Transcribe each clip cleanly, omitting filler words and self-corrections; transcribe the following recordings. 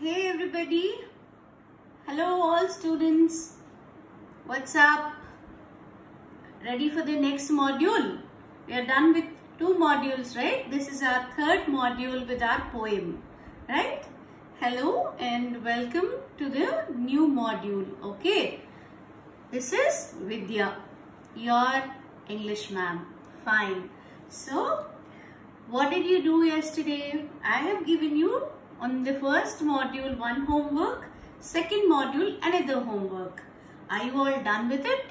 Hey everybody, hello all students, what's up? Ready for the next module? We are done with 2 modules, right? This is our 3rd module with our poem, right? Hello and welcome to the new module, okay? This is Vidya, your English ma'am. Fine. So, what did you do yesterday? I have given you on the first module one homework, second module another homework. Are you all done with it?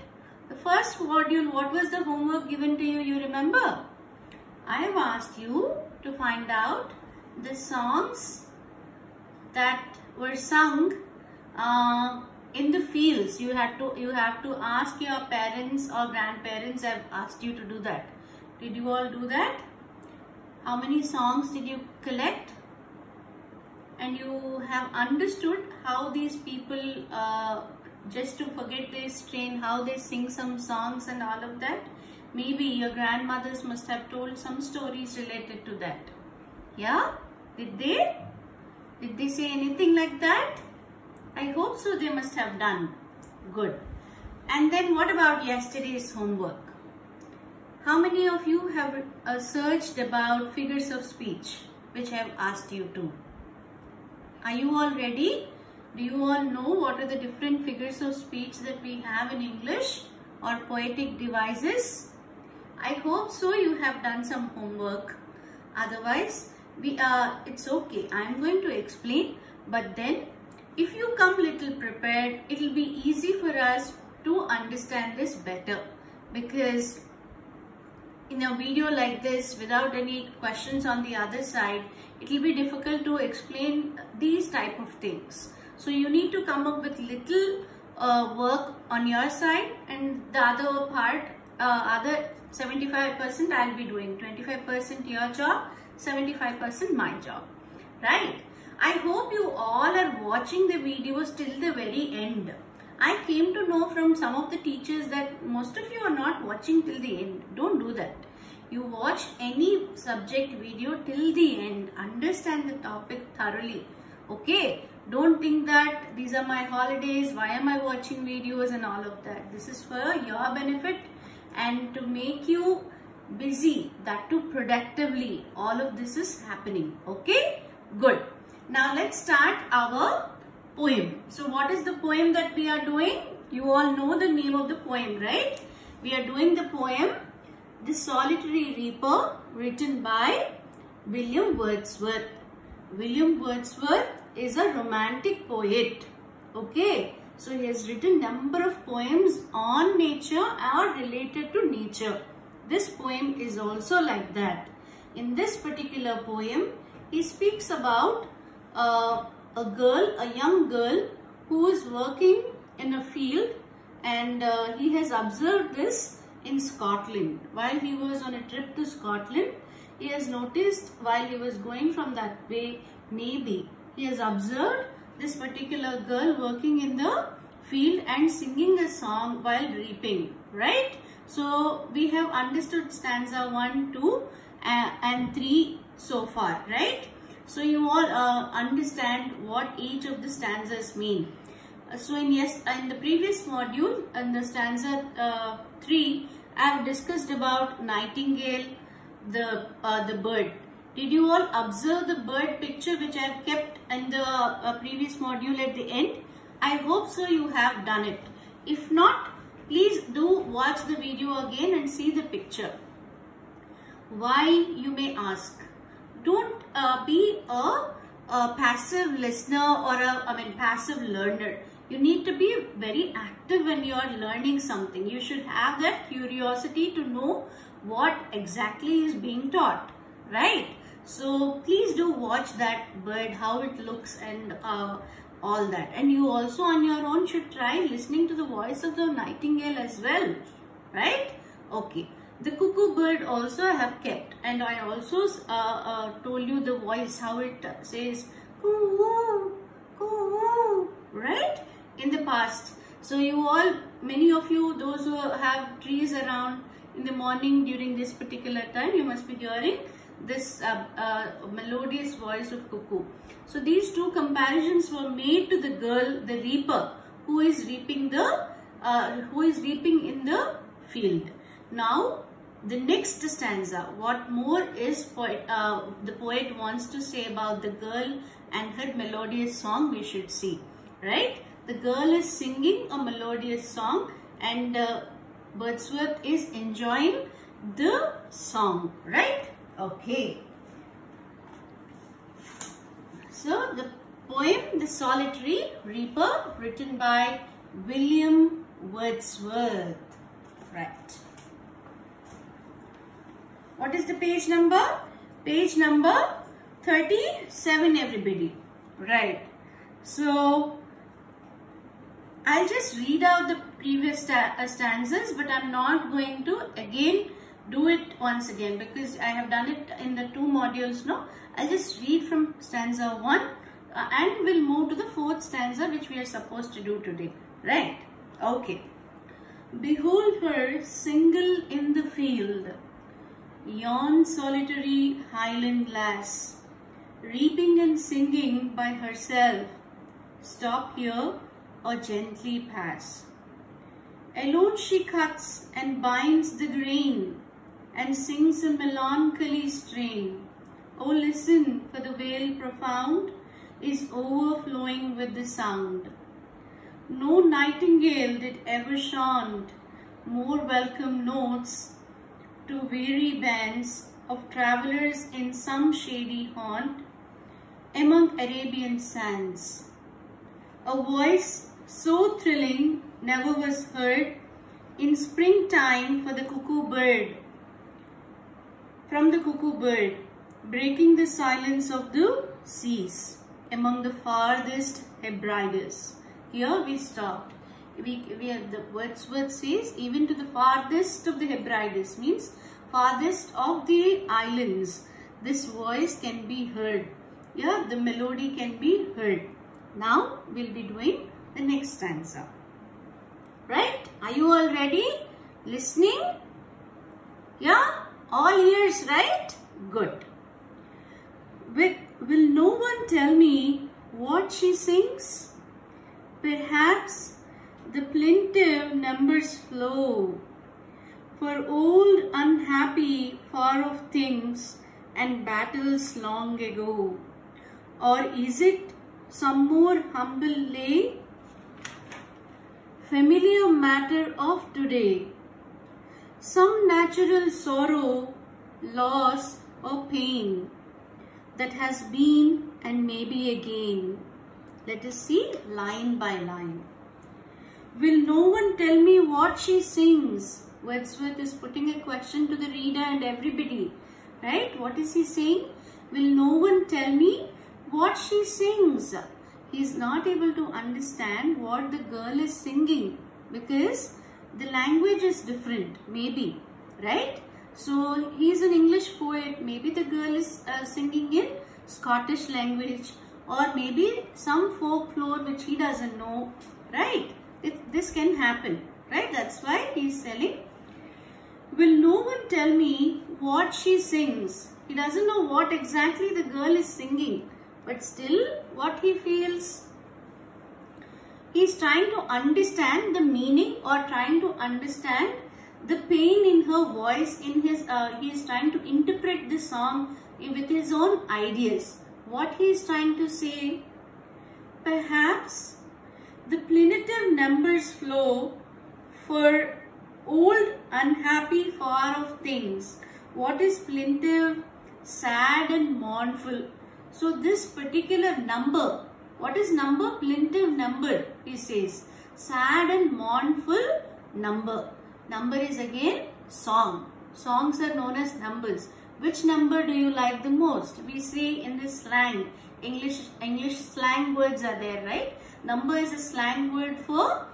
The first module, what was the homework given to you? You remember? I have asked you to find out the songs that were sung in the fields. You have to ask your parents or grandparents. I've asked you to do that. Did you all do that? How many songs did you collect? And you have understood how these people, just to forget their strain, how they sing some songs and all of that. Maybe your grandmothers must have told some stories related to that. Yeah? Did they? Did they say anything like that? I hope so, they must have done. Good. And then what about yesterday's homework? How many of you have searched about figures of speech, which I have asked you to? Are you all ready? Do you all know what are the different figures of speech that we have in English or poetic devices? I hope so you have done some homework. Otherwise, it's okay. I am going to explain, but then if you come little prepared, it will be easy for us to understand this better, because in a video like this, without any questions on the other side, it will be difficult to explain these type of things. So you need to come up with little work on your side, and the other part, other 75% I'll be doing. 25% your job, 75% my job, right? I hope you all are watching the videos till the very end. I came to know from some of the teachers that most of you are not watching till the end. Don't do that. You watch any subject video till the end. Understand the topic thoroughly. Okay? Don't think that these are my holidays. Why am I watching videos and all of that? This is for your benefit and to make you busy. That too productively. All of this is happening. Okay? Good. Now let's start our poem. So what is the poem that we are doing? You all know the name of the poem, right? We are doing the poem The Solitary Reaper, written by William Wordsworth. William Wordsworth is a romantic poet. Okay, so he has written number of poems on nature or related to nature. This poem is also like that. In this particular poem, he speaks about a young girl who is working in a field, and he has observed this in Scotland. While he was on a trip to Scotland, he has noticed while he was going from that way, maybe he has observed this particular girl working in the field and singing a song while reaping, right? So we have understood stanza 1, 2 and 3 so far, right? So you all understand what each of the stanzas mean. So in the previous module, in the stanza 3, I have discussed about nightingale, the bird. Did you all observe the bird picture which I have kept in the previous module at the end? I hope so you have done it. If not, please do watch the video again and see the picture. Why, you may ask? Don't be a passive listener or passive learner. You need to be very active when you are learning something. You should have that curiosity to know what exactly is being taught, right? So please do watch that bird, how it looks and all that. And you also on your own should try listening to the voice of the nightingale as well, right? Okay. The cuckoo bird also I have kept, and I also told you the voice, how it says coo, coo, right, in the past. So you all, many of you, those who have trees around in the morning during this particular time, you must be hearing this melodious voice of cuckoo. So these two comparisons were made to the girl, the reaper, who is reaping in the field. Now the next stanza, what more is the poet wants to say about the girl and her melodious song, we should see, right? The girl is singing a melodious song and Wordsworth is enjoying the song, right? Okay. So the poem, The Solitary Reaper, written by William Wordsworth, right? What is the page number? Page number 37, everybody, right? So I'll just read out the previous stanzas, but I'm not going to again do it once again because I have done it in the 2 modules now. I'll just read from stanza 1 and we'll move to the 4th stanza, which we are supposed to do today, right? Okay. Behold her single in the field, yon solitary highland lass, reaping and singing by herself, stop here or gently pass. Alone she cuts and binds the grain and sings a melancholy strain. Oh, listen, for the vale profound is overflowing with the sound. No nightingale did ever chaunt more welcome notes to weary bands of travellers in some shady haunt among Arabian sands. A voice so thrilling never was heard in springtime for the cuckoo bird, from the cuckoo bird, breaking the silence of the seas among the farthest Hebrides. Here we stopped. The Wordsworth says even to the farthest of the Hebrides, means farthest of the islands, this voice can be heard. Yeah, the melody can be heard. Now we'll be doing the next stanza. Right? Are you all ready? Listening? Yeah? All ears, right? Good. Will no one tell me what she sings? Perhaps the plaintive numbers flow for old unhappy far off things and battles long ago. Or is it some more humble lay, familiar matter of today, some natural sorrow, loss or pain that has been and may be again? Let us see line by line. Will no one tell me what she sings? Wordsworth is putting a question to the reader and everybody, right? What is he saying? Will no one tell me what she sings? He is not able to understand what the girl is singing because the language is different, maybe, right? So he is an English poet. Maybe the girl is singing in Scottish language, or maybe some folklore which he doesn't know, right? This can happen, right? That's why he is telling, will no one tell me what she sings? He doesn't know what exactly the girl is singing, but still what he feels, he is trying to understand the meaning or trying to understand the pain in her voice. In his, he is trying to interpret the song with his own ideas. What he is trying to say? Perhaps the plaintive numbers flow for old unhappy far off things. What is plaintive? Sad and mournful. So this particular number, what is number? Plaintive number, he says. Sad and mournful number. Number is again song. Songs are known as numbers. Which number do you like the most? We say in this slang, English slang words are there, right? Number is a slang word for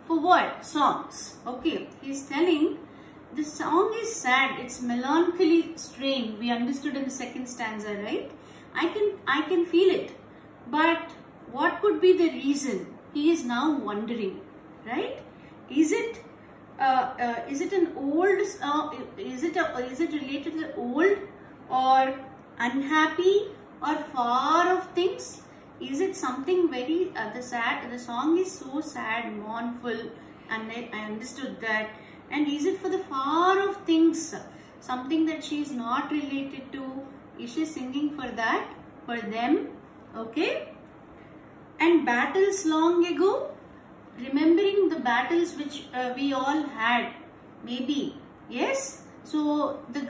what? Songs. Okay, he's telling the song is sad. It's melancholy strain. We understood in the second stanza, right? I can feel it. But what could be the reason? He is now wondering, right? Is it an old? Is it related to the old or unhappy or far of things? Is it something very the song is so sad, mournful, and I understood that. And is it for the far of things, something that she is not related to? Is she singing for that, for them? Okay. And battles long ago, remembering the battles which we all had, maybe. Yes. So the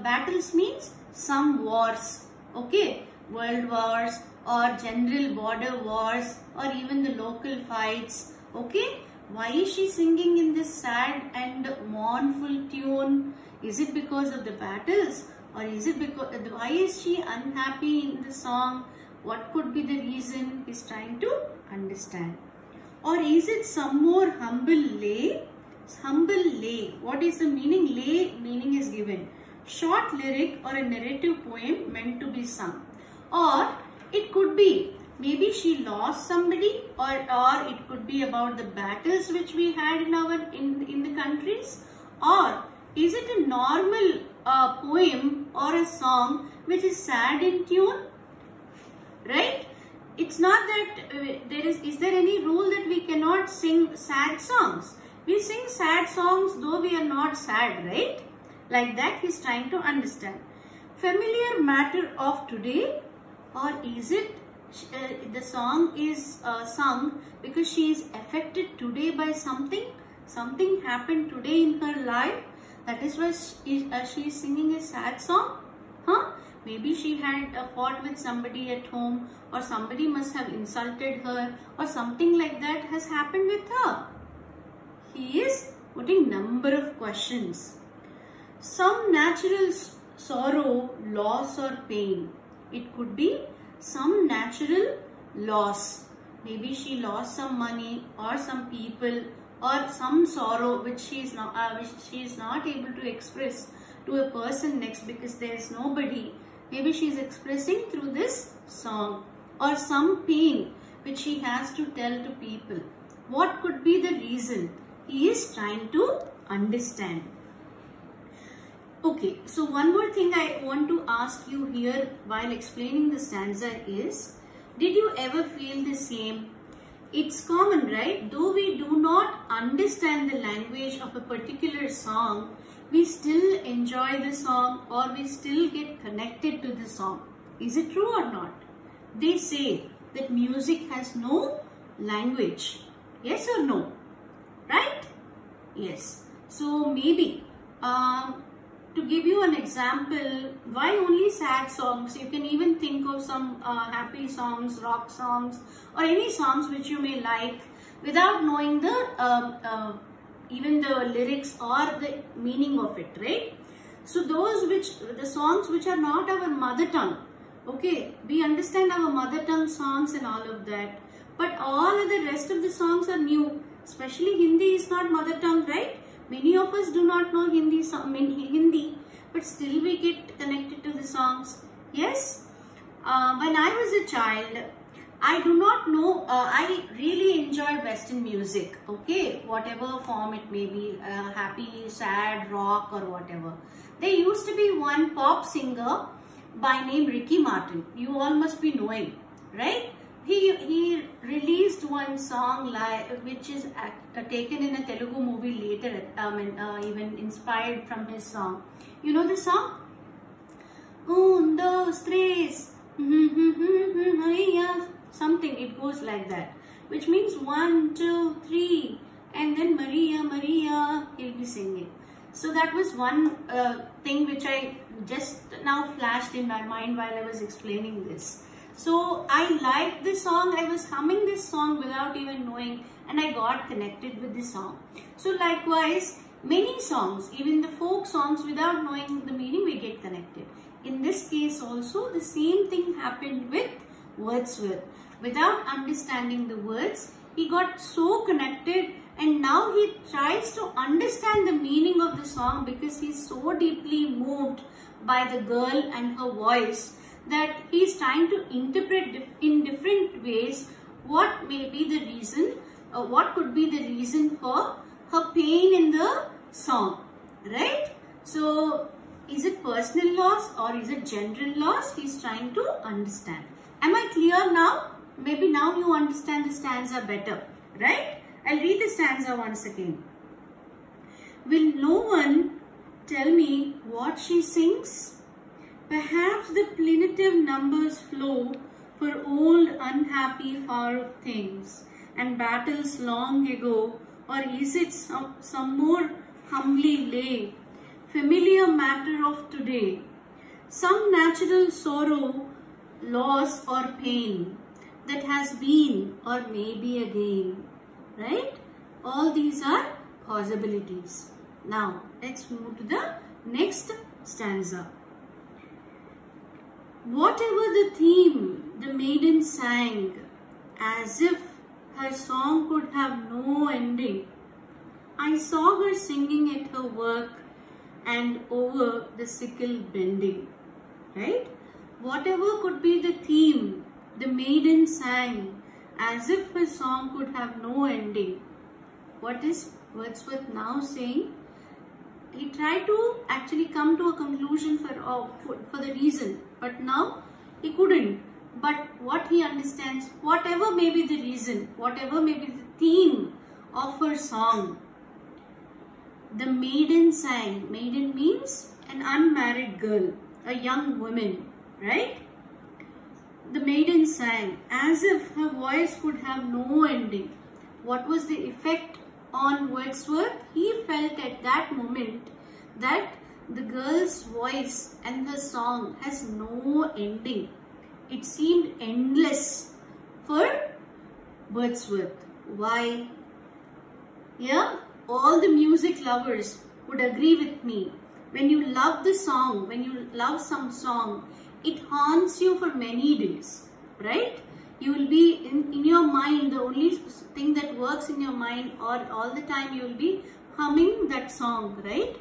battles means some wars. Okay, world wars or general border wars or even the local fights. Okay, why is she singing in this sad and mournful tune? Is it because of the battles, or is it because, why is she unhappy in the song? What could be the reason? He's trying to understand. Or is it some more humble lay? Humble lay. What is the meaning? Lay meaning is given. Short lyric or a narrative poem meant to be sung. Or it could be maybe she lost somebody, or it could be about the battles which we had in our in the countries. Or is it a normal poem or a song which is sad in tune? Right? It's not that is there any rule that we cannot sing sad songs? We sing sad songs though we are not sad, right? Like that he's trying to understand. Familiar matter of today, or is it the song is sung because she is affected today by something? Something happened today in her life. That is why she is singing a sad song. Huh? Maybe she had fought with somebody at home, or somebody must have insulted her, or something like that has happened with her. He is putting number of questions. Some natural sorrow, loss or pain. It could be some natural loss. Maybe she lost some money or some people, or some sorrow which she is not able to express to a person next because there is nobody. Maybe she is expressing through this song. Or some pain which she has to tell to people. What could be the reason? He is trying to understand. Okay, so one more thing I want to ask you here while explaining the stanza is, did you ever feel the same? It's common, right? Though we do not understand the language of a particular song, we still enjoy the song, or we still get connected to the song. Is it true or not? They say that music has no language. Yes or no? Right? Yes. So maybe to give you an example, why only sad songs? You can even think of some happy songs, rock songs, or any songs which you may like without knowing the even the lyrics or the meaning of it, right? So the songs which are not our mother tongue, okay, we understand our mother tongue songs and all of that, but all of the rest of the songs are new. Especially Hindi is not mother tongue, right? Many of us do not know Hindi, but still we get connected to the songs. Yes? When I was a child, I do not know, I really enjoyed Western music, okay, whatever form it may be, happy, sad, rock or whatever. There used to be one pop singer by name Ricky Martin. You all must be knowing, right? He released one song which is taken in a Telugu movie later, even inspired from his song. You know the song? Un, dos, tres, Maria, something, it goes like that, which means 1, 2, 3, and then Maria, Maria, he'll be singing. So that was one thing which I just now flashed in my mind while I was explaining this. So I liked this song, I was humming this song without even knowing, and I got connected with this song. So likewise, many songs, even the folk songs, without knowing the meaning, we get connected. In this case also, the same thing happened with Wordsworth. Without understanding the words, he got so connected, and now he tries to understand the meaning of the song because he's so deeply moved by the girl and her voice that he's trying to interpret in different ways what may be the reason, what could be the reason for her pain in the song, right? So Is it personal loss or is it general loss? He's trying to understand. Am I clear now? Maybe now you understand the stanza better, right? I'll read the stanza once again. Will no one tell me what she sings? Perhaps the plaintive numbers flow for old unhappy far things and battles long ago, or is it some more humbly lay, familiar matter of today, some natural sorrow, loss or pain that has been or may be again, right? All these are possibilities. Now let's move to the next stanza. Whatever the theme, the maiden sang, as if her song could have no ending. I saw her singing at her work and over the sickle bending, right? Whatever could be the theme, the maiden sang, as if her song could have no ending. What is Wordsworth now saying? He tried to actually come to a conclusion for the reason, but now he couldn't. But what he understands, whatever may be the reason, whatever may be the theme of her song, the maiden sang. Maiden means an unmarried girl, a young woman, right? The maiden sang as if her voice could have no ending. What was the effect on Wordsworth? He felt at that moment that the girl's voice and her song has no ending. It seemed endless for Wordsworth. Why? Yeah, all the music lovers would agree with me. When you love the song, when you love some song, it haunts you for many days, right? You will be in your mind, the only thing that works in your mind, or all the time you will be humming that song, right?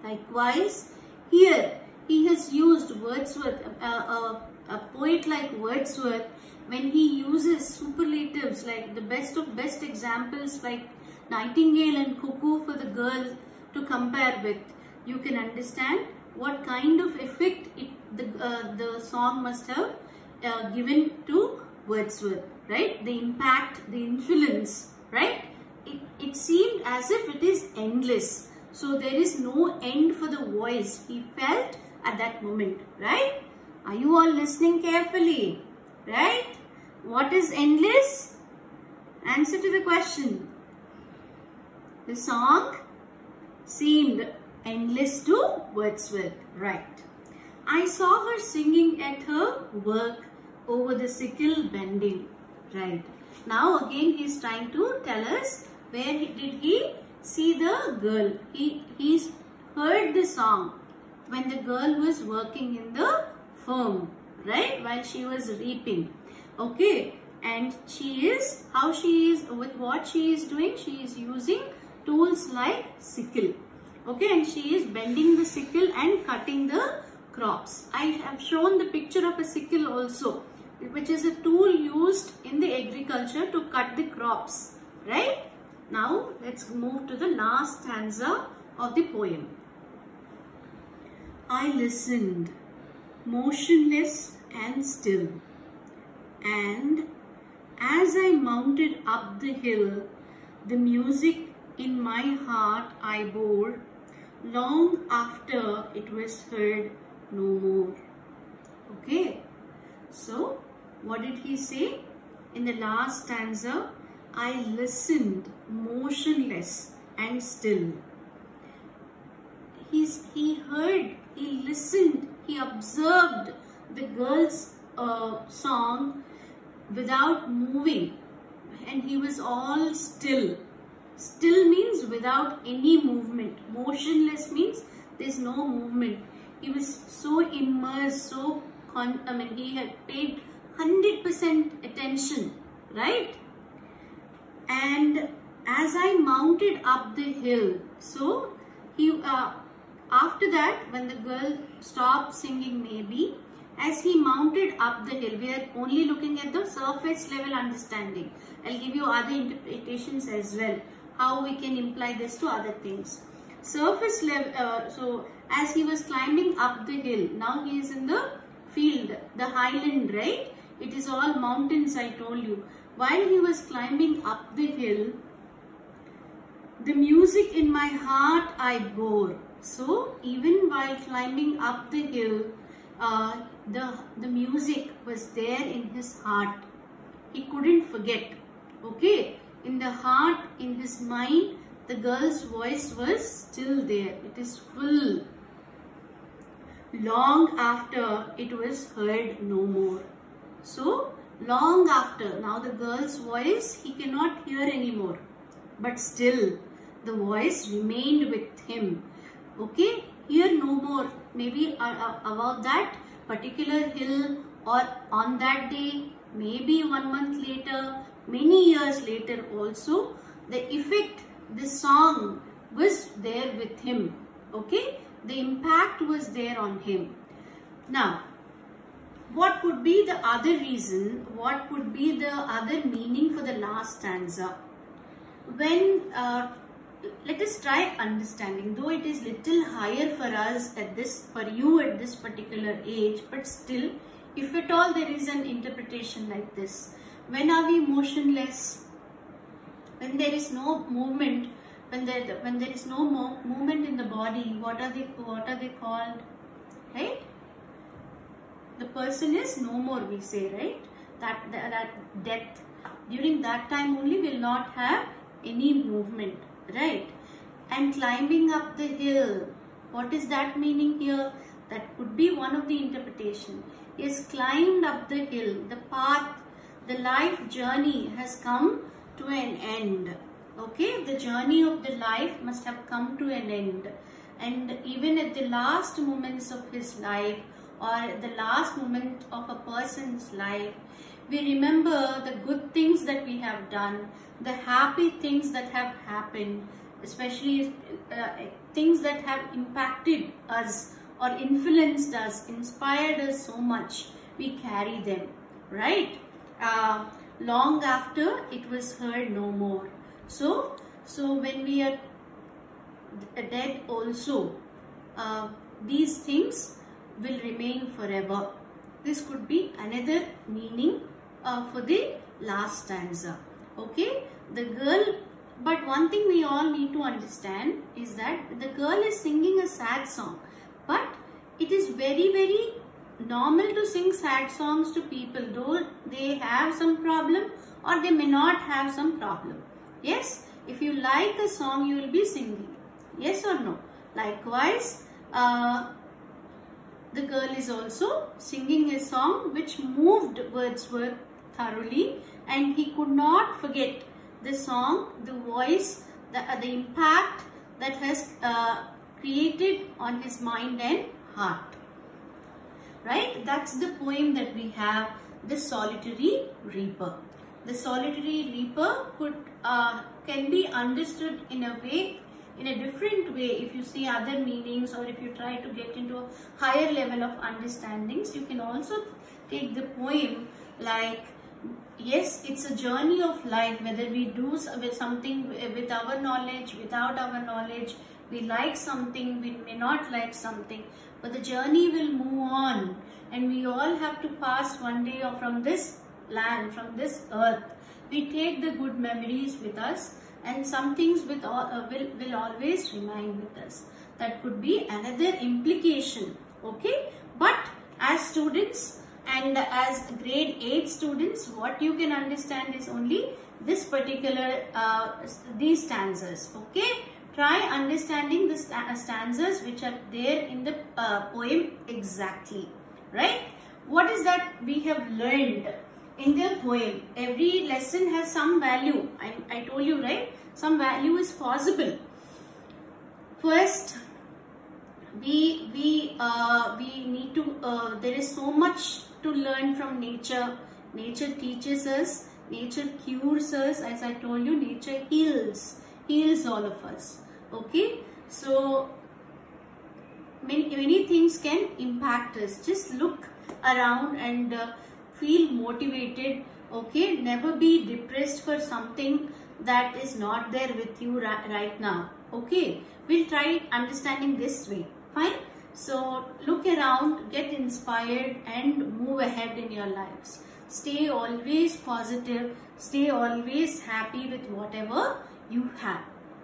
Likewise, here he has used Wordsworth, a poet like Wordsworth, when he uses superlatives like the best of best examples like nightingale and cuckoo for the girl to compare with. You can understand what kind of effect the song must have given to Wordsworth, right? The impact, the influence, right? It seemed as if it is endless. So there is no end for the voice he felt at that moment, right? Are you all listening carefully, right? What is endless? Answer to the question. The song seemed endless to Wordsworth, right? I saw her singing at her work over the sickle bending, right? Now again he is trying to tell us where did he see the girl. He's heard the song when the girl was working in the farm, right? While she was reaping, okay? And with what she is doing, she is using tools like sickle, okay? And she is bending the sickle and cutting the crops. I have shown the picture of a sickle also, which is a tool used in the agriculture to cut the crops, right? Now let's move to the last stanza of the poem. I listened, motionless and still, and as I mounted up the hill, the music in my heart I bore, long after it was heard no more. Okay, so what did he say in the last stanza? I listened, motionless and still. He heard, he listened, he observed the girl's song without moving, and he was all still. Still means without any movement. Motionless means there's no movement. He was so immersed, he had paid 100% attention, right? And as I mounted up the hill, so he after that, when the girl stopped singing maybe, as he mounted up the hill, we are only looking at the surface level understanding. I'll give you other interpretations as well, how we can imply this to other things. surface level, so as he was climbing up the hill, now he is in the field, the highland, right? It is all mountains, I told you. While he was climbing up the hill, the music in my heart I bore. So even while climbing up the hill, the music was there in his heart. He couldn't forget. Okay, in the heart, in his mind, the girl's voice was still there. It is full. Long after it was heard no more. So long after, now the girl's voice he cannot hear anymore, but still the voice remained with him. Okay, hear no more. Maybe about that particular hill, or on that day, maybe 1 month later, many years later also, the effect, the song was there with him. Okay, the impact was there on him. Now, what could be the other reason? What could be the other meaning for the last stanza? When let us try understanding, though it is little higher for us at this, for you at this particular age, but still, if at all there is an interpretation like this. When are we motionless? When there is no movement, when there is no movement in the body, what are they called? Right? The person is no more, we say, right? That death. During that time only will not have any movement, right? And climbing up the hill, what is that meaning here? That could be one of the interpretation. He has climbed up the hill, the path, the life journey has come to an end. Okay, the journey of the life must have come to an end. And even at the last moments of his life, or the last moment of a person's life, we remember the good things that we have done, the happy things that have happened, especially things that have impacted us or influenced us, inspired us so much. We carry them, right? Long after it was heard no more. So when we are dead also, these things will remain forever. This could be another meaning for the last stanza. Okay, the girl, but one thing we all need to understand is that the girl is singing a sad song, but it is very, very normal to sing sad songs to people, though they have some problem or they may not have some problem. Yes, if you like a song, you will be singing. Yes or no? Likewise, the girl is also singing a song which moved Wordsworth thoroughly, and he could not forget the song, the voice, the impact that has created on his mind and heart. Right? That's the poem that we have, The Solitary Reaper. The Solitary Reaper can be understood in a way, in a different way. If you see other meanings, or if you try to get into a higher level of understandings, you can also take the poem like, yes, it's a journey of life, whether we do something with our knowledge, without our knowledge, we like something, we may not like something, but the journey will move on, and we all have to pass one day from this land, from this earth. We take the good memories with us, and some things will always remain with us. That could be another implication. Okay, but as students and as grade 8 students, what you can understand is only this particular these stanzas. Okay, try understanding the stanzas which are there in the poem exactly. Right? What is that we have learned in the poem? Every lesson has some value. I told you, right? Some value is possible. First, we need to. There is so much to learn from nature. Nature teaches us. Nature cures us. As I told you, nature heals all of us. Okay, so many things can impact us. Just look around and feel motivated. Okay, never be depressed for something that is not there with you right now. Okay, we'll try understanding this way. Fine. So look around, get inspired and move ahead in your lives. Stay always positive, stay always happy with whatever you have.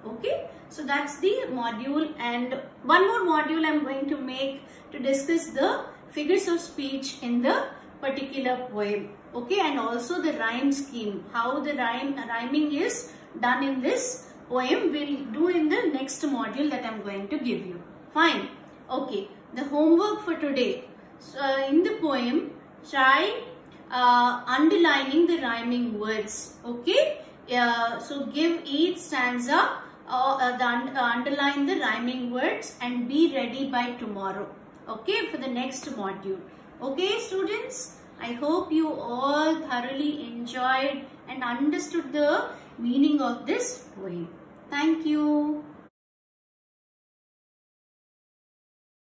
Okay, so that's the module, and one more module I'm going to make to discuss the figures of speech in the particular poem. Okay, and also the rhyme scheme, how the rhyming is done in this poem we'll do in the next module that I'm going to give you. Fine. Okay, the homework for today. So, in the poem, try underlining the rhyming words. Okay, so give each stanza underline the rhyming words and be ready by tomorrow. Okay, for the next module. Okay, students, I hope you all thoroughly enjoyed and understood the meaning of this poem. Thank you.